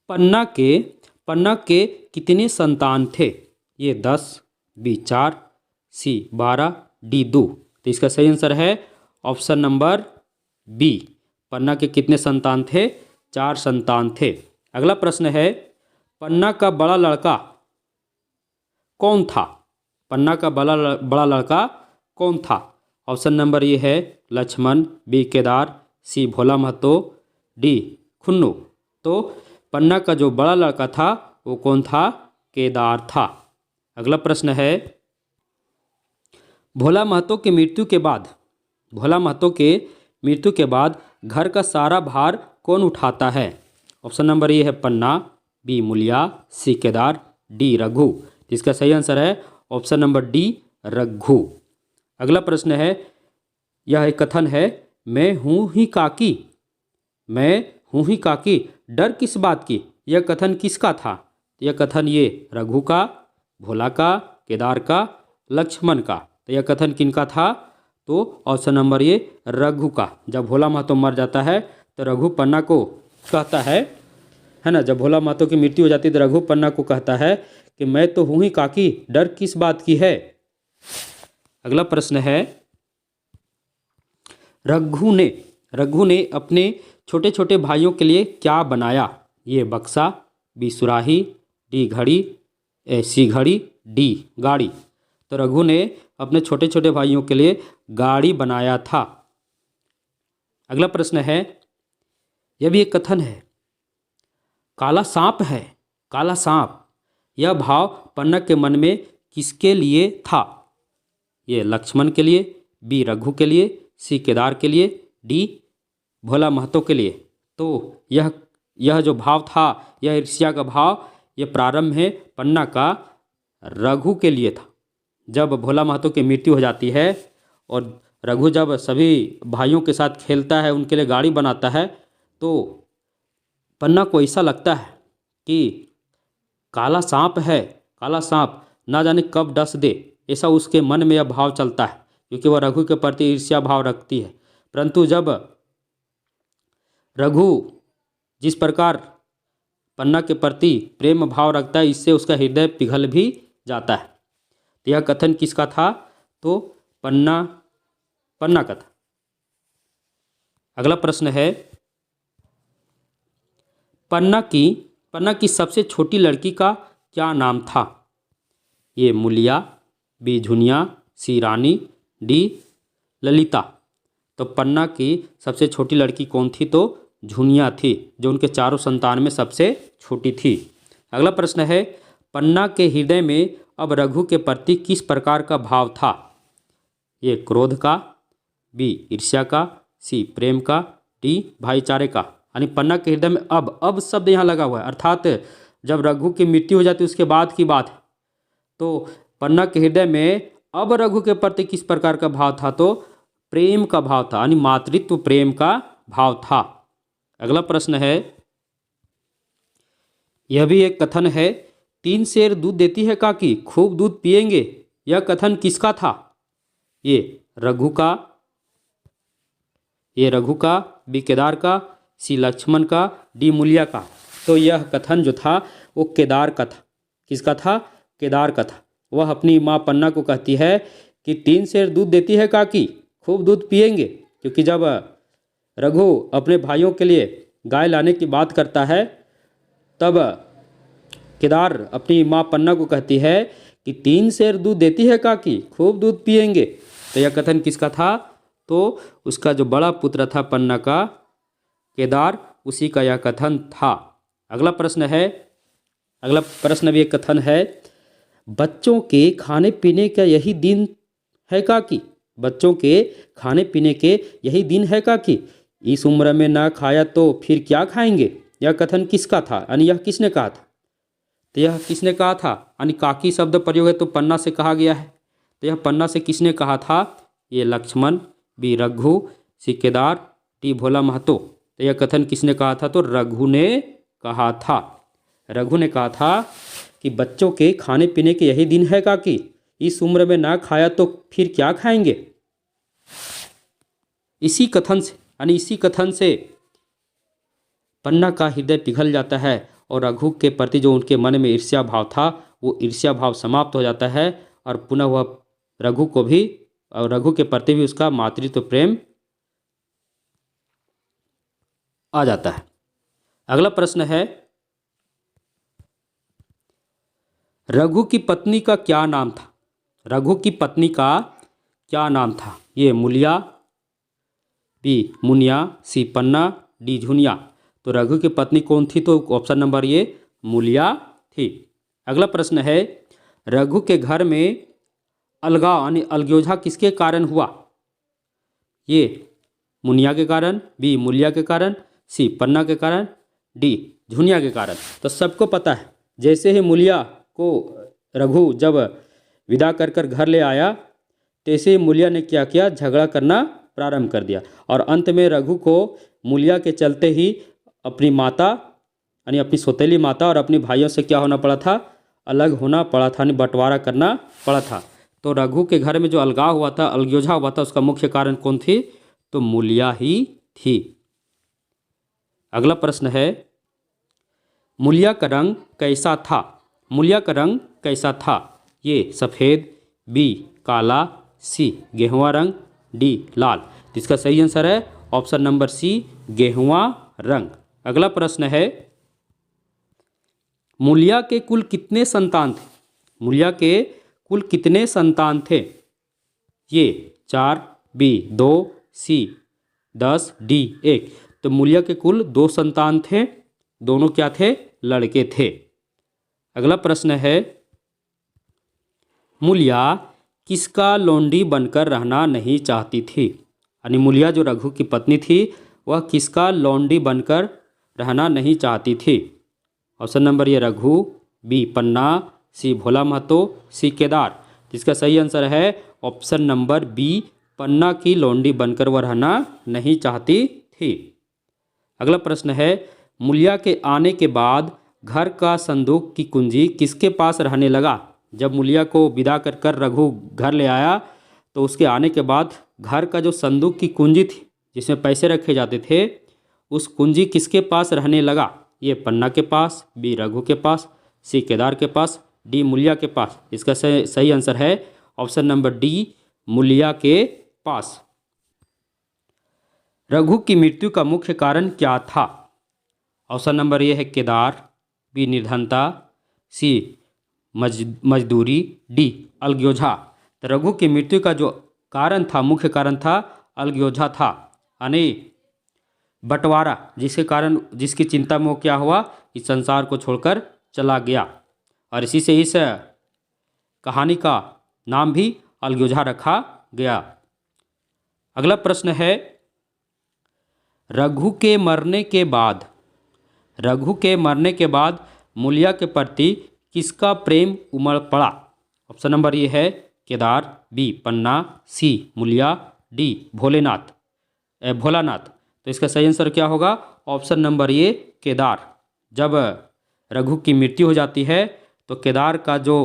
पन्ना के कितने संतान थे? ये 10, बी 4, सी 12, डी 2। तो इसका सही आंसर है ऑप्शन नंबर बी, पन्ना के कितने संतान थे? 4 संतान थे। अगला प्रश्न है, पन्ना का बड़ा लड़का कौन था? पन्ना का बड़ा लड़का कौन था? ऑप्शन नंबर ये है लक्ष्मण, बी केदार, सी भोला महतो, डी खुन्नू। तो पन्ना का जो बड़ा लड़का था वो कौन था? केदार था। अगला प्रश्न है, भोला महतो के मृत्यु के बाद घर का सारा भार कौन उठाता है? ऑप्शन नंबर ये है पन्ना, बी मुलिया, सी केदार, डी रघु। इसका सही आंसर है ऑप्शन नंबर डी रघु। अगला प्रश्न है, यह एक कथन है, मैं हूँ ही काकी, डर किस बात की? यह कथन किसका था? यह कथन ये रघु का, भोला का, केदार का, लक्ष्मण का। तो यह कथन किनका था? तो ऑप्शन नंबर ये रघु का। जब भोला महतो मर जाता है तो रघु पन्ना को कहता है ना, जब भोला महतो की मृत्यु हो जाती है तो रघु पन्ना को कहता है कि मैं तो हूँ ही काकी, डर किस बात की है। अगला प्रश्न है, रघु ने अपने छोटे छोटे भाइयों के लिए क्या बनाया? ये बक्सा, बी सुराही, डी घड़ी, सी घड़ी, डी गाड़ी। तो रघु ने अपने छोटे छोटे भाइयों के लिए गाड़ी बनाया था। अगला प्रश्न है, यह भी एक कथन है, काला सांप है, काला सांप, यह भाव पन्ना के मन में किसके लिए था? ये लक्ष्मण के लिए, बी रघु के लिए, सी केदार के लिए, डी भोला महतो के लिए। तो यह जो भाव था, यह ईर्ष्या का भाव, यह प्रारंभ है पन्ना का रघु के लिए था। जब भोला महतो की मृत्यु हो जाती है और रघु जब सभी भाइयों के साथ खेलता है, उनके लिए गाड़ी बनाता है, तो पन्ना को ऐसा लगता है कि काला सांप है, काला सांप ना जाने कब डस दे, ऐसा उसके मन में यह भाव चलता है, क्योंकि वह रघु के प्रति ईर्ष्या भाव रखती है। परंतु जब रघु जिस प्रकार पन्ना के प्रति प्रेम भाव रखता है, इससे उसका हृदय पिघल भी जाता है। तो यह कथन किसका था? तो पन्ना का था। अगला प्रश्न है, पन्ना की सबसे छोटी लड़की का क्या नाम था? ये मुलिया, बी झुनिया, सी रानी, डी ललिता। तो पन्ना की सबसे छोटी लड़की कौन थी? तो झुनिया थी, जो उनके चारों संतान में सबसे छोटी थी। अगला प्रश्न है, पन्ना के हृदय में अब रघु के प्रति किस प्रकार का भाव था? ये क्रोध का, बी ईर्ष्या का, सी प्रेम का, डी भाईचारे का। यानी पन्ना के हृदय में अब शब्द यहाँ लगा हुआ है, अर्थात जब रघु की मृत्यु हो जाती है उसके बाद की बात है। तो पन्ना के हृदय में अब रघु के प्रति किस प्रकार का भाव था? तो प्रेम का भाव था, यानी मातृत्व प्रेम का भाव था। अगला प्रश्न है, यह भी एक कथन है, 3 सेर दूध देती है काकी, खूब दूध पिएंगे, यह कथन किसका था? ये रघु का, बी केदार का, सी लक्ष्मण का, डी मुलिया का। तो यह कथन जो था वो केदार का था। किसका था? केदार का था। वह अपनी माँ पन्ना को कहती है कि 3 सेर दूध देती है काकी, खूब दूध पिएंगे, क्योंकि जब रघु अपने भाइयों के लिए गाय लाने की बात करता है, तब केदार अपनी माँ पन्ना को कहती है कि 3 सेर दूध देती है काकी, खूब दूध पिएंगे। तो यह कथन किसका था? तो उसका जो बड़ा पुत्र था पन्ना का, केदार, उसी का यह कथन था। अगला प्रश्न भी एक कथन है, बच्चों के खाने पीने का यही दिन है काकी, बच्चों के खाने पीने के यही दिन है काकी, इस उम्र में ना खाया तो फिर क्या खाएंगे, यह कथन किसका था? यानी यह किसने कहा था? तो यह किसने कहा था? यानी काकी शब्द प्रयोग है तो पन्ना से कहा गया है, तो यह पन्ना से किसने कहा था? ये लक्ष्मण, बी रघु, सी केदार, डी भोला महतो। तो यह कथन किसने कहा था? तो रघु ने कहा था। रघु ने कहा था कि बच्चों के खाने पीने के यही दिन है काकी, इस उम्र में ना खाया तो फिर क्या खाएंगे। इसी कथन से पन्ना का हृदय पिघल जाता है और रघु के प्रति जो उनके मन में ईर्ष्या भाव था, वो ईर्ष्या भाव समाप्त हो जाता है और पुनः वह रघु के प्रति भी उसका मातृत्व प्रेम आ जाता है। अगला प्रश्न है, रघु की पत्नी का क्या नाम था? रघु की पत्नी का क्या नाम था? ये मुलिया, बी मुनिया, सी पन्ना, डी झुनिया। तो रघु की पत्नी कौन थी? तो ऑप्शन नंबर ये मुलिया थी। अगला प्रश्न है, रघु के घर में अलगाव यानी अलगोजा किसके कारण हुआ? ये मुनिया के कारण, बी मुलिया के कारण, सी पन्ना के कारण, डी झुनिया के कारण। तो सबको पता है, जैसे ही मुलिया को रघु जब विदा कर घर ले आया, तैसे ही मुलिया ने क्या किया? झगड़ा करना प्रारंभ कर दिया और अंत में रघु को मुलिया के चलते ही अपनी माता यानी अपनी सौतेली माता और अपने भाइयों से क्या होना पड़ा था, अलग होना पड़ा था, यानी बंटवारा करना पड़ा था। तो रघु के घर में जो अलगाव हुआ था, अलग्योझा हुआ था, उसका मुख्य कारण कौन थी, तो मूलिया ही थी। अगला प्रश्न है, मूलिया का रंग कैसा था। मूलिया का रंग कैसा था। ये सफ़ेद, बी काला, सी गेहुआ रंग, डी लाल। तो इसका सही आंसर है ऑप्शन नंबर सी, गेहुआ रंग। अगला प्रश्न है, मूलिया के कुल कितने संतान थे। मूलिया के कुल कितने संतान थे। ये 4, बी 2, सी 10, डी 1। तो मूलिया के कुल 2 संतान थे, दोनों क्या थे, लड़के थे। अगला प्रश्न है, मूलिया किसका लौंडी बनकर रहना नहीं चाहती थी। यानी मूलिया जो रघु की पत्नी थी, वह किसका लौंडी बनकर रहना नहीं चाहती थी। ऑप्शन नंबर ये रघु, बी पन्ना, सी भोला महतो, सी केदार। जिसका सही आंसर है ऑप्शन नंबर बी, पन्ना की लौंडी बनकर वह रहना नहीं चाहती थी। अगला प्रश्न है, मूलिया के आने के बाद घर का संदूक की कुंजी किसके पास रहने लगा। जब मूलिया को विदा कर कर रघु घर ले आया, तो उसके आने के बाद घर का जो संदूक की कुंजी थी, जिसमें पैसे रखे जाते थे, उस कुंजी किसके पास रहने लगा। ये पन्ना के पास, बी रघु के पास, सी केदार के पास, डी मूलिया के पास। इसका सही आंसर है ऑप्शन नंबर डी, मूलिया के पास। रघु की मृत्यु का मुख्य कारण क्या था। ऑप्शन नंबर ये है केदार, बी निर्धनता, सी मजदूरी, डी अलग्योझा। तो रघु की मृत्यु का जो कारण था, मुख्य कारण था, अलग्योझा था, यानी बंटवारा, जिसके कारण, जिसकी चिंता में वो क्या हुआ, इस संसार को छोड़कर चला गया। और इसी से इस कहानी का नाम भी अलग्योझा रखा गया। अगला प्रश्न है, रघु के मरने के बाद, रघु के मरने के बाद मूलिया के प्रति किसका प्रेम उमड़ पड़ा। ऑप्शन नंबर ये है केदार, बी पन्ना, सी मूलिया, डी भोलानाथ। तो इसका सही आंसर क्या होगा, ऑप्शन नंबर ये केदार। जब रघु की मृत्यु हो जाती है, तो केदार का जो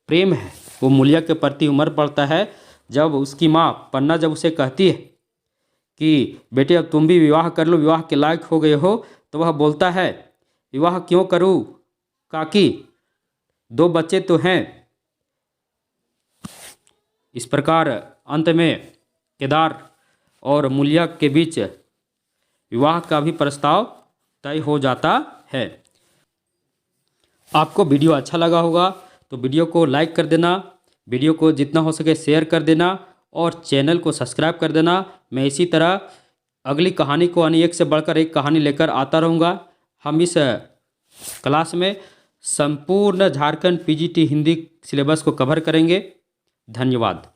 प्रेम है वो मूलिया के प्रति उमड़ पड़ता है। जब उसकी माँ पन्ना जब उसे कहती है कि बेटे अब तुम भी विवाह कर लो, विवाह के लायक हो गए हो, तो वह बोलता है, विवाह क्यों करूँ काकी, 2 बच्चे तो हैं। इस प्रकार अंत में केदार और मूलिया के बीच विवाह का भी प्रस्ताव तय हो जाता है। आपको वीडियो अच्छा लगा होगा तो वीडियो को लाइक कर देना, वीडियो को जितना हो सके शेयर कर देना और चैनल को सब्सक्राइब कर देना। मैं इसी तरह अगली कहानी को, यानी एक से बढ़कर एक कहानी लेकर आता रहूँगा। हम इस क्लास में संपूर्ण झारखंड पीजीटी हिंदी सिलेबस को कवर करेंगे। धन्यवाद।